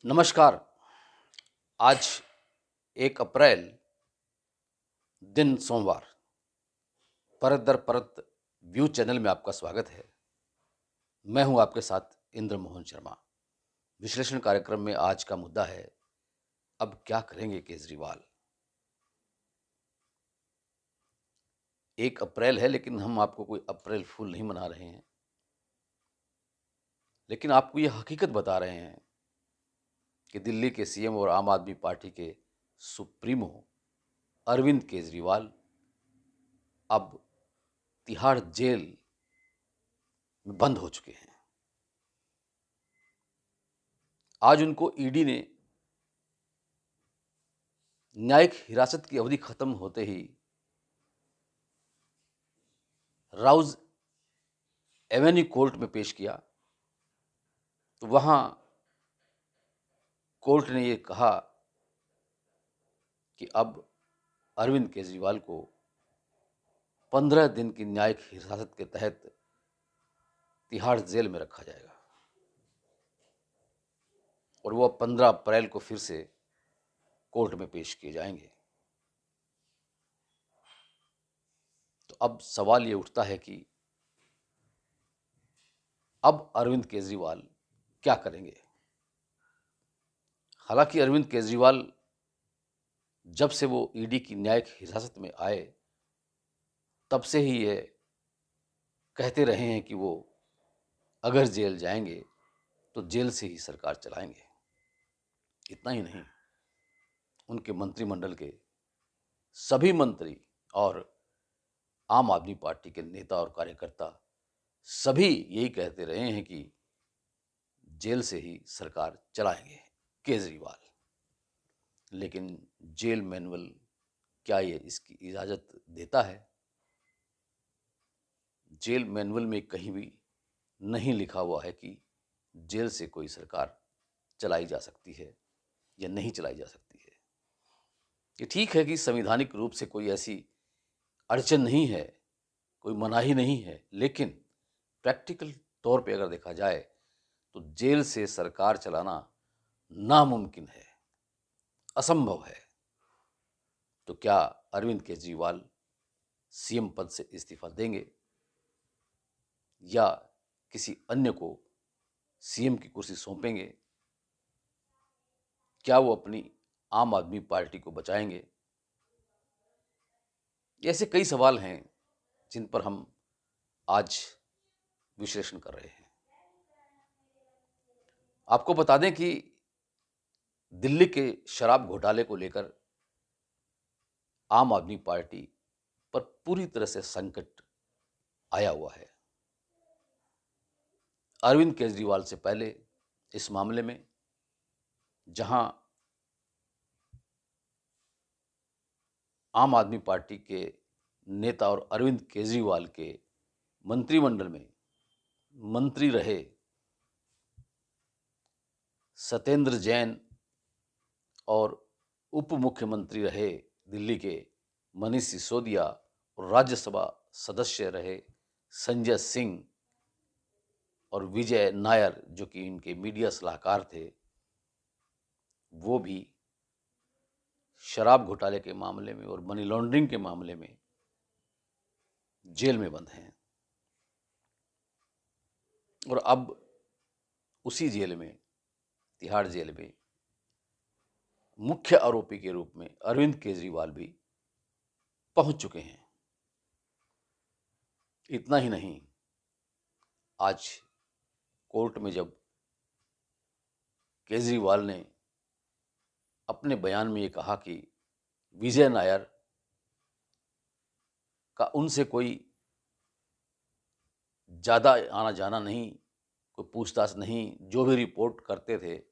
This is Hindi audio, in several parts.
नमस्कार। आज 1 अप्रैल, दिन सोमवार। परत दर परत व्यू चैनल में आपका स्वागत है। मैं हूं आपके साथ इंद्र मोहन शर्मा। विश्लेषण कार्यक्रम में आज का मुद्दा है, अब क्या करेंगे केजरीवाल। 1 अप्रैल है, लेकिन हम आपको कोई अप्रैल फूल नहीं मना रहे हैं, लेकिन आपको यह हकीकत बता रहे हैं कि दिल्ली के सीएम और आम आदमी पार्टी के सुप्रीमो अरविंद केजरीवाल अब तिहाड़ जेल में बंद हो चुके हैं। आज उनको ईडी ने न्यायिक हिरासत की अवधि खत्म होते ही राउज एवेन्यू कोर्ट में पेश किया, तो वहां कोर्ट ने यह कहा कि अब अरविंद केजरीवाल को 15 दिन की न्यायिक हिरासत के तहत तिहाड़ जेल में रखा जाएगा और वो 15 अप्रैल को फिर से कोर्ट में पेश किए जाएंगे। तो अब सवाल ये उठता है कि अब अरविंद केजरीवाल क्या करेंगे। हालांकि अरविंद केजरीवाल जब से वो ईडी की न्यायिक हिरासत में आए, तब से ही ये कहते रहे हैं कि वो अगर जेल जाएंगे तो जेल से ही सरकार चलाएंगे। इतना ही नहीं, उनके मंत्रिमंडल के सभी मंत्री और आम आदमी पार्टी के नेता और कार्यकर्ता सभी यही कहते रहे हैं कि जेल से ही सरकार चलाएंगे केजरीवाल। लेकिन जेल मैनुअल क्या ये इसकी इजाज़त देता है? जेल मैनुअल में कहीं भी नहीं लिखा हुआ है कि जेल से कोई सरकार चलाई जा सकती है या नहीं चलाई जा सकती है। ये ठीक है कि संवैधानिक रूप से कोई ऐसी अड़चन नहीं है, कोई मनाही नहीं है, लेकिन प्रैक्टिकल तौर पे अगर देखा जाए तो जेल से सरकार चलाना नामुमकिन है, असंभव है। तो क्या अरविंद केजरीवाल सीएम पद से इस्तीफा देंगे या किसी अन्य को सीएम की कुर्सी सौंपेंगे? क्या वो अपनी आम आदमी पार्टी को बचाएंगे? ऐसे कई सवाल हैं जिन पर हम आज विश्लेषण कर रहे हैं। आपको बता दें कि दिल्ली के शराब घोटाले को लेकर आम आदमी पार्टी पर पूरी तरह से संकट आया हुआ है। अरविंद केजरीवाल से पहले इस मामले में जहां आम आदमी पार्टी के नेता और अरविंद केजरीवाल के मंत्रिमंडल में मंत्री रहे सत्येंद्र जैन और उप मुख्यमंत्री रहे दिल्ली के मनीष सिसोदिया और राज्यसभा सदस्य रहे संजय सिंह और विजय नायर, जो कि इनके मीडिया सलाहकार थे, वो भी शराब घोटाले के मामले में और मनी लॉन्ड्रिंग के मामले में जेल में बंद हैं। और अब उसी जेल में, तिहाड़ जेल में, मुख्य आरोपी के रूप में अरविंद केजरीवाल भी पहुंच चुके हैं। इतना ही नहीं, आज कोर्ट में जब केजरीवाल ने अपने बयान में ये कहा कि विजय नायर का उनसे कोई ज़्यादा आना जाना नहीं, कोई पूछताछ नहीं, जो भी रिपोर्ट करते थे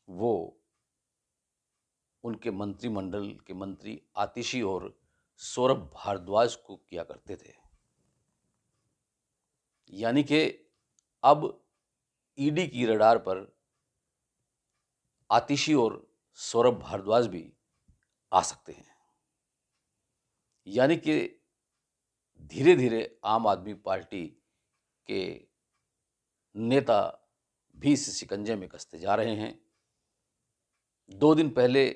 वो उनके मंत्रिमंडल के मंत्री आतिशी और सौरभ भारद्वाज को किया करते थे। यानी कि अब ईडी की रडार पर आतिशी और सौरभ भारद्वाज भी आ सकते हैं। यानी कि धीरे धीरे आम आदमी पार्टी के नेता भी इस शिकंजे में कसते जा रहे हैं 2 दिन पहले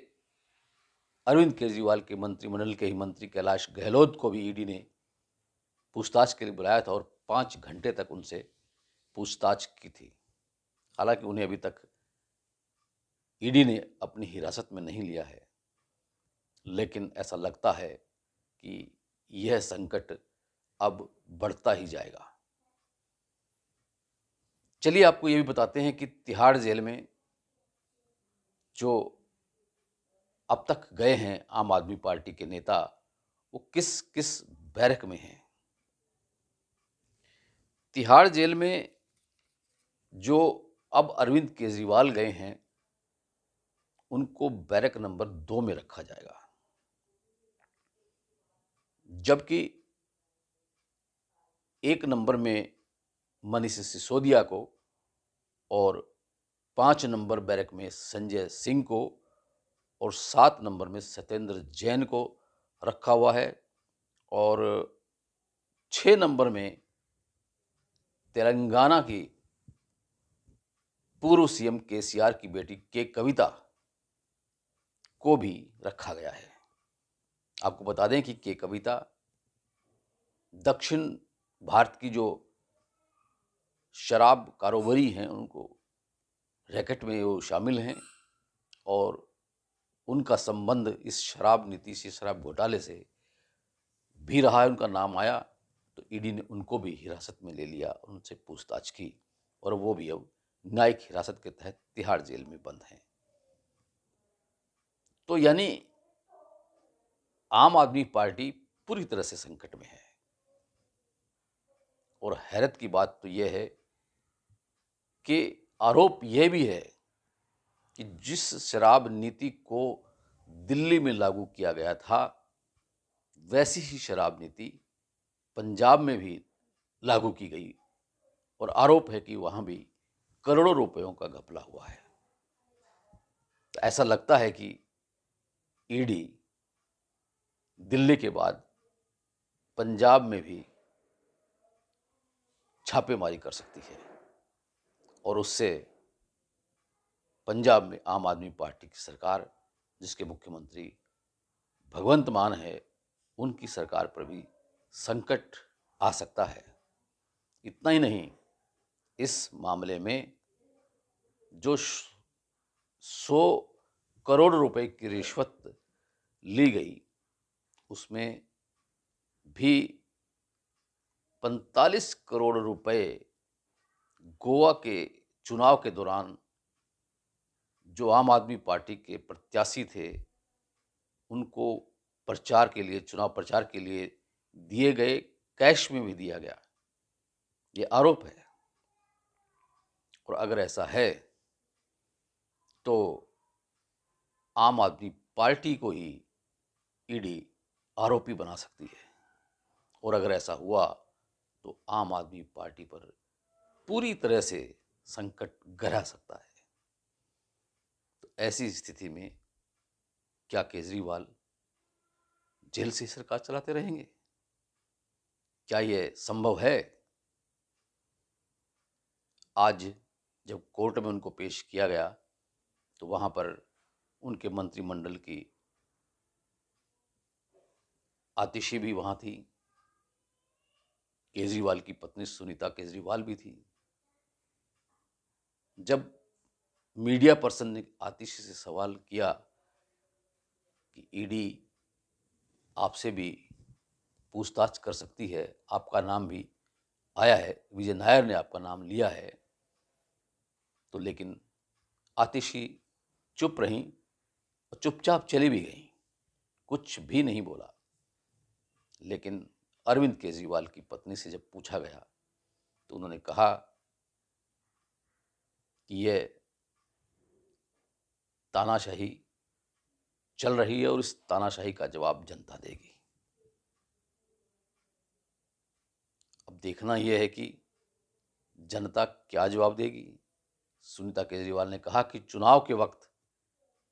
अरविंद केजरीवाल के मंत्रिमंडल के ही मंत्री कैलाश गहलोत को भी ईडी ने पूछताछ के लिए बुलाया था और 5 घंटे तक उनसे पूछताछ की थी। हालांकि उन्हें अभी तक ईडी ने अपनी हिरासत में नहीं लिया है, लेकिन ऐसा लगता है कि यह संकट अब बढ़ता ही जाएगा। चलिए आपको ये भी बताते हैं कि तिहाड़ जेल में जो अब तक गए हैं आम आदमी पार्टी के नेता, वो किस किस बैरक में हैं। तिहाड़ जेल में जो अब अरविंद केजरीवाल गए हैं, उनको बैरक नंबर 2 में रखा जाएगा, जबकि 1 नंबर में मनीष सिसोदिया को और 5 नंबर बैरक में संजय सिंह को और 7 नंबर में सत्येंद्र जैन को रखा हुआ है और 6 नंबर में तेलंगाना की पूर्व सीएम केसीआर की बेटी के कविता को भी रखा गया है। आपको बता दें कि के कविता दक्षिण भारत की जो शराब कारोबारी हैं, उनको रैकेट में वो शामिल हैं और उनका संबंध इस शराब नीति से, शराब घोटाले से भी रहा है। उनका नाम आया तो ईडी ने उनको भी हिरासत में ले लिया, उनसे पूछताछ की और वो भी अब न्यायिक हिरासत के तहत तिहाड़ जेल में बंद हैं। तो यानी आम आदमी पार्टी पूरी तरह से संकट में है और हैरत की बात तो यह है कि आरोप यह भी है कि जिस शराब नीति को दिल्ली में लागू किया गया था, वैसी ही शराब नीति पंजाब में भी लागू की गई और आरोप है कि वहां भी करोड़ों रुपयों का घपला हुआ है। तो ऐसा लगता है कि ईडी दिल्ली के बाद पंजाब में भी छापेमारी कर सकती है और उससे पंजाब में आम आदमी पार्टी की सरकार, जिसके मुख्यमंत्री भगवंत मान है, उनकी सरकार पर भी संकट आ सकता है। इतना ही नहीं, इस मामले में जो 100 करोड़ रुपए की रिश्वत ली गई, उसमें भी 45 करोड़ रुपए गोवा के चुनाव के दौरान जो आम आदमी पार्टी के प्रत्याशी थे, उनको प्रचार के लिए, चुनाव प्रचार के लिए दिए गए, कैश में भी दिया गया, ये आरोप है। और अगर ऐसा है तो आम आदमी पार्टी को ही ईडी आरोपी बना सकती है और अगर ऐसा हुआ तो आम आदमी पार्टी पर पूरी तरह से संकट गहरा सकता है। तो ऐसी स्थिति में क्या केजरीवाल जेल से सरकार चलाते रहेंगे? क्या यह संभव है? आज जब कोर्ट में उनको पेश किया गया तो वहां पर उनके मंत्रिमंडल की आतिशी भी वहां थी, केजरीवाल की पत्नी सुनीता केजरीवाल भी थी। जब मीडिया पर्सन ने आतिशी से सवाल किया कि ईडी आपसे भी पूछताछ कर सकती है, आपका नाम भी आया है, विजय नायर ने आपका नाम लिया है, तो लेकिन आतिशी चुप रहीं और चुपचाप चली भी गई, कुछ भी नहीं बोला। लेकिन अरविंद केजरीवाल की पत्नी से जब पूछा गया तो उन्होंने कहा कि यह तानाशाही चल रही है और इस तानाशाही का जवाब जनता देगी। अब देखना यह है कि जनता क्या जवाब देगी। सुनीता केजरीवाल ने कहा कि चुनाव के वक्त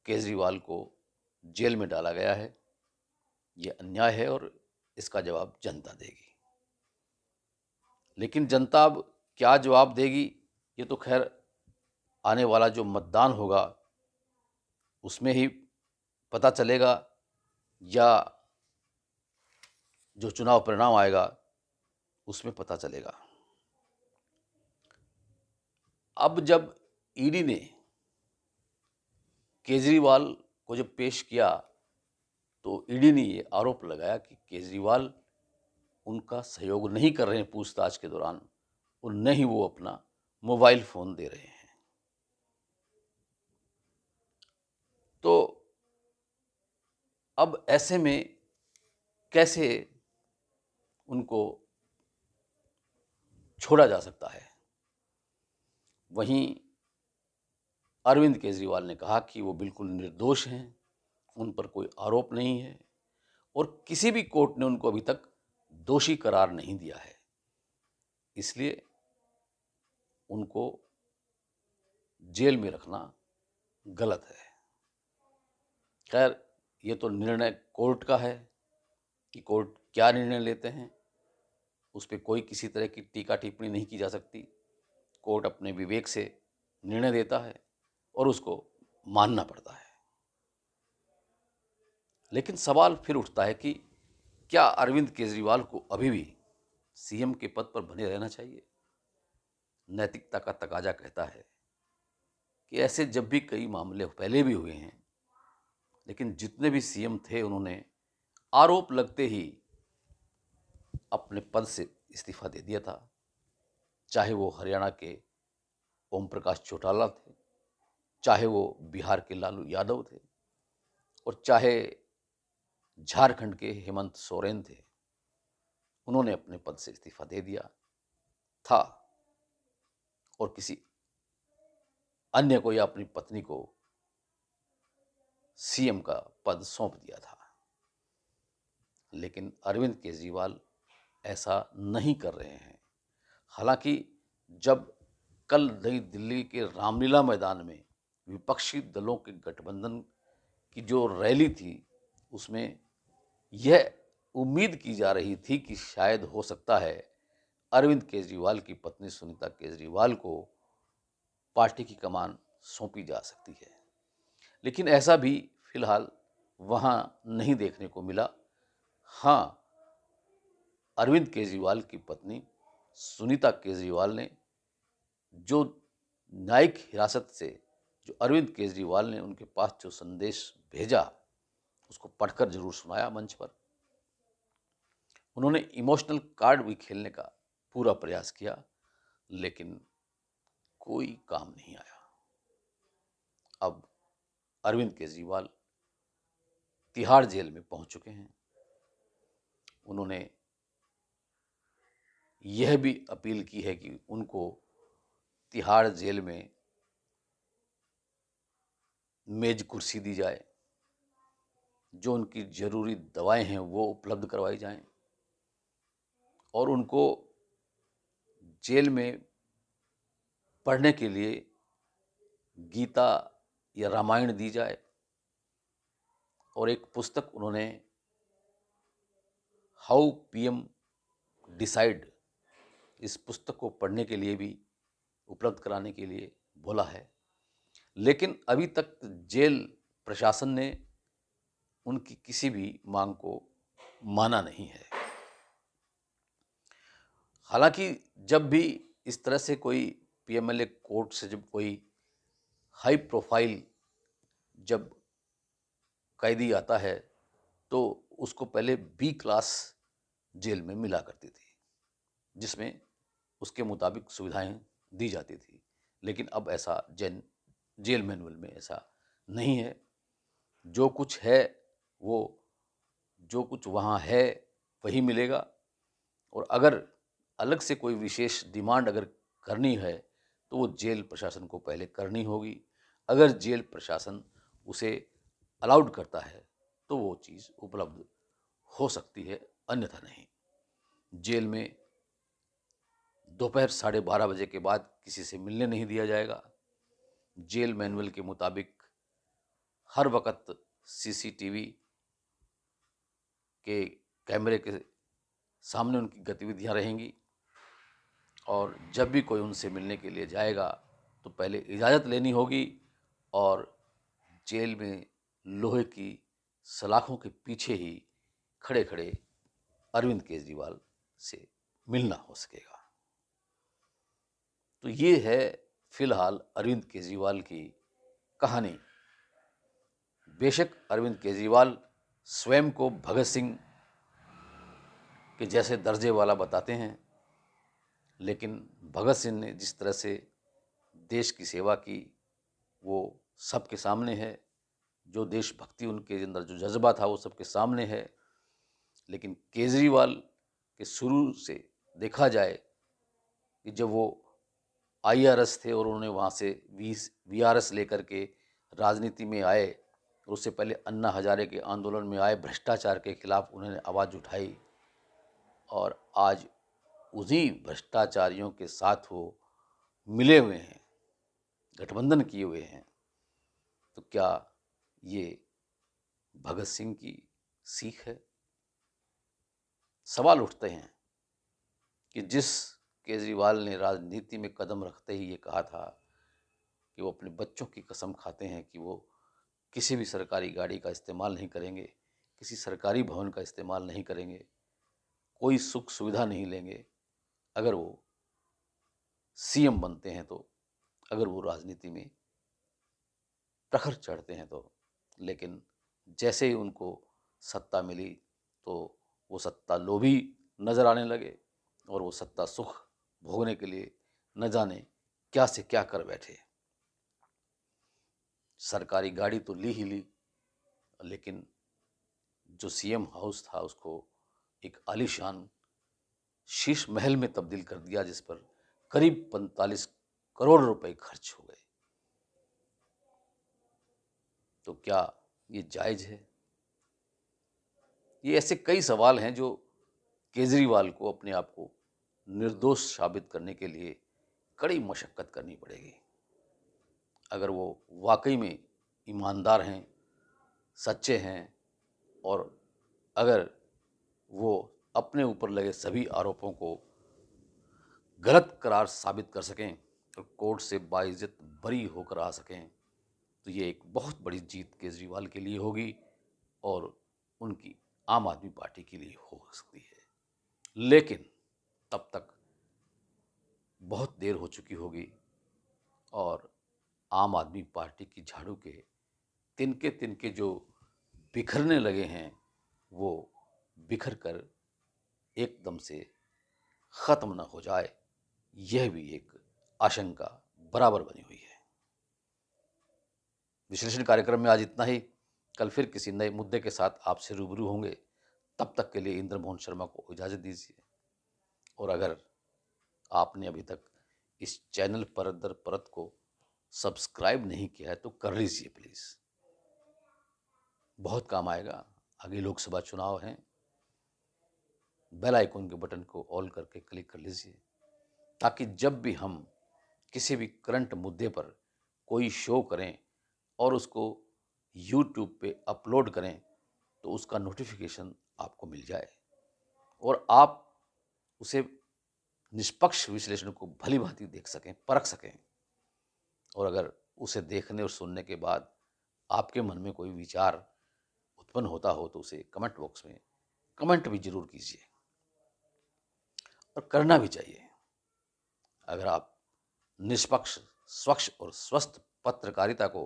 केजरीवाल को जेल में डाला गया है, यह अन्याय है और इसका जवाब जनता देगी। लेकिन जनता अब क्या जवाब देगी, ये तो खैर आने वाला जो मतदान होगा उसमें ही पता चलेगा या जो चुनाव परिणाम आएगा उसमें पता चलेगा। अब जब ईडी ने केजरीवाल को जब पेश किया तो ईडी ने ये आरोप लगाया कि केजरीवाल उनका सहयोग नहीं कर रहे हैं पूछताछ के दौरान और न ही वो अपना मोबाइल फोन दे रहे हैं। तो अब ऐसे में कैसे उनको छोड़ा जा सकता है? वहीं अरविंद केजरीवाल ने कहा कि वो बिल्कुल निर्दोष हैं, उन पर कोई आरोप नहीं है और किसी भी कोर्ट ने उनको अभी तक दोषी करार नहीं दिया है, इसलिए उनको जेल में रखना गलत है। खैर, ये तो निर्णय कोर्ट का है कि कोर्ट क्या निर्णय लेते हैं, उस पर कोई किसी तरह की टीका टिप्पणी नहीं की जा सकती। कोर्ट अपने विवेक से निर्णय देता है और उसको मानना पड़ता है। लेकिन सवाल फिर उठता है कि क्या अरविंद केजरीवाल को अभी भी सीएम के पद पर बने रहना चाहिए? नैतिकता का तकाजा कहता है कि ऐसे जब भी कई मामले पहले भी हुए हैं, लेकिन जितने भी सीएम थे उन्होंने आरोप लगते ही अपने पद से इस्तीफा दे दिया था। चाहे वो हरियाणा के ओम प्रकाश चौटाला थे, चाहे वो बिहार के लालू यादव थे और चाहे झारखंड के हेमंत सोरेन थे, उन्होंने अपने पद से इस्तीफा दे दिया था और किसी अन्य को या अपनी पत्नी को सीएम का पद सौंप दिया था। लेकिन अरविंद केजरीवाल ऐसा नहीं कर रहे हैं। हालांकि जब कल नई दिल्ली के रामलीला मैदान में विपक्षी दलों के गठबंधन की जो रैली थी, उसमें यह उम्मीद की जा रही थी कि शायद हो सकता है अरविंद केजरीवाल की पत्नी सुनीता केजरीवाल को पार्टी की कमान सौंपी जा सकती है, लेकिन ऐसा भी फिलहाल वहां नहीं देखने को मिला। हाँ, अरविंद केजरीवाल की पत्नी सुनीता केजरीवाल ने जो न्यायिक हिरासत से जो अरविंद केजरीवाल ने उनके पास जो संदेश भेजा, उसको पढ़कर जरूर सुनाया मंच पर। उन्होंने इमोशनल कार्ड भी खेलने का पूरा प्रयास किया, लेकिन कोई काम नहीं आया। अब अरविंद केजरीवाल तिहाड़ जेल में पहुंच चुके हैं। उन्होंने यह भी अपील की है कि उनको तिहाड़ जेल में मेज कुर्सी दी जाए, जो उनकी जरूरी दवाएं हैं वो उपलब्ध करवाई जाएं और उनको जेल में पढ़ने के लिए गीता या रामायण दी जाए। और एक पुस्तक उन्होंने हाउ पीएम डिसाइड, इस पुस्तक को पढ़ने के लिए भी उपलब्ध कराने के लिए बोला है। लेकिन अभी तक जेल प्रशासन ने उनकी किसी भी मांग को माना नहीं है। हालांकि जब भी इस तरह से कोई पीएमएलए कोर्ट से जब कोई हाई प्रोफाइल जब कैदी आता है तो उसको पहले बी क्लास जेल में मिला करती थी, जिसमें उसके मुताबिक सुविधाएं दी जाती थी। लेकिन अब ऐसा जेल मैनुअल में ऐसा नहीं है। जो कुछ है वो जो कुछ वहाँ है वही मिलेगा। और अगर अलग से कोई विशेष डिमांड अगर करनी है तो वो जेल प्रशासन को पहले करनी होगी। अगर जेल प्रशासन उसे अलाउड करता है तो वो चीज़ उपलब्ध हो सकती है, अन्यथा नहीं। जेल में दोपहर 12:30 बजे के बाद किसी से मिलने नहीं दिया जाएगा। जेल मैनुअल के मुताबिक हर वक्त सीसीटीवी के कैमरे के सामने उनकी गतिविधियां रहेंगी और जब भी कोई उनसे मिलने के लिए जाएगा तो पहले इजाज़त लेनी होगी और जेल में लोहे की सलाखों के पीछे ही खड़े खड़े अरविंद केजरीवाल से मिलना हो सकेगा। तो ये है फिलहाल अरविंद केजरीवाल की कहानी। बेशक अरविंद केजरीवाल स्वयं को भगत सिंह के जैसे दर्जे वाला बताते हैं, लेकिन भगत सिंह ने जिस तरह से देश की सेवा की वो सबके सामने है। जो देशभक्ति उनके अंदर जो जज्बा था वो सबके सामने है। लेकिन केजरीवाल के शुरू से देखा जाए कि जब वो IRS थे और उन्होंने वहाँ से VRS लेकर के राजनीति में आए, और उससे पहले अन्ना हजारे के आंदोलन में आए, भ्रष्टाचार के खिलाफ उन्होंने आवाज़ उठाई, और आज उन्हीं भ्रष्टाचारियों के साथ वो मिले हुए हैं, गठबंधन किए हुए हैं। तो क्या ये भगत सिंह की सीख है? सवाल उठते हैं कि जिस केजरीवाल ने राजनीति में कदम रखते ही ये कहा था कि वो अपने बच्चों की कसम खाते हैं कि वो किसी भी सरकारी गाड़ी का इस्तेमाल नहीं करेंगे, किसी सरकारी भवन का इस्तेमाल नहीं करेंगे, कोई सुख सुविधा नहीं लेंगे अगर वो CM बनते हैं, तो अगर वो राजनीति में प्रखर चढ़ते हैं तो। लेकिन जैसे ही उनको सत्ता मिली तो वो सत्ता लोभी नजर आने लगे, और वो सत्ता सुख भोगने के लिए न जाने क्या से क्या कर बैठे। सरकारी गाड़ी तो ली ही ली, लेकिन जो CM हाउस था उसको एक आलीशान शीश महल में तब्दील कर दिया, जिस पर करीब 45 करोड़ रुपए खर्च हो गए। तो क्या ये जायज है? ये ऐसे कई सवाल हैं जो केजरीवाल को अपने आप को निर्दोष साबित करने के लिए कड़ी मशक्कत करनी पड़ेगी। अगर वो वाकई में ईमानदार हैं, सच्चे हैं, और अगर वो अपने ऊपर लगे सभी आरोपों को गलत करार साबित कर सकें और कोर्ट से बाइज्जत बरी होकर आ सकें, तो ये एक बहुत बड़ी जीत केजरीवाल के लिए होगी और उनकी आम आदमी पार्टी के लिए हो सकती है। लेकिन तब तक बहुत देर हो चुकी होगी और आम आदमी पार्टी की झाड़ू के तिनके तिनके जो बिखरने लगे हैं वो बिखर कर एकदम से ख़त्म न हो जाए, यह भी एक आशंका बराबर बनी हुई है। विश्लेषण कार्यक्रम में आज इतना ही। कल फिर किसी नए मुद्दे के साथ आपसे रूबरू होंगे। तब तक के लिए इंद्रमोहन शर्मा को इजाज़त दीजिए। और अगर आपने अभी तक इस चैनल परत दर परत को सब्सक्राइब नहीं किया है तो कर लीजिए प्लीज़, बहुत काम आएगा। आगे लोकसभा चुनाव हैं। बेल आइकन के बटन को ऑल करके क्लिक कर लीजिए, ताकि जब भी हम किसी भी करंट मुद्दे पर कोई शो करें और उसको YouTube पे अपलोड करें तो उसका नोटिफिकेशन आपको मिल जाए और आप उसे निष्पक्ष विश्लेषण को भली भांति देख सकें, परख सकें। और अगर उसे देखने और सुनने के बाद आपके मन में कोई विचार उत्पन्न होता हो तो उसे कमेंट बॉक्स में कमेंट भी जरूर कीजिए, और करना भी चाहिए। अगर आप निष्पक्ष, स्वच्छ और स्वस्थ पत्रकारिता को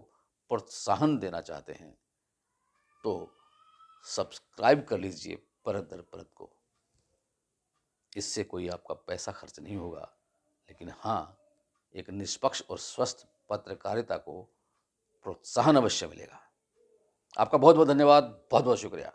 प्रोत्साहन देना चाहते हैं तो सब्सक्राइब कर लीजिए परत दर परत को। इससे कोई आपका पैसा खर्च नहीं होगा, लेकिन हाँ, एक निष्पक्ष और स्वस्थ पत्रकारिता को प्रोत्साहन अवश्य मिलेगा। आपका बहुत बहुत धन्यवाद, बहुत बहुत शुक्रिया।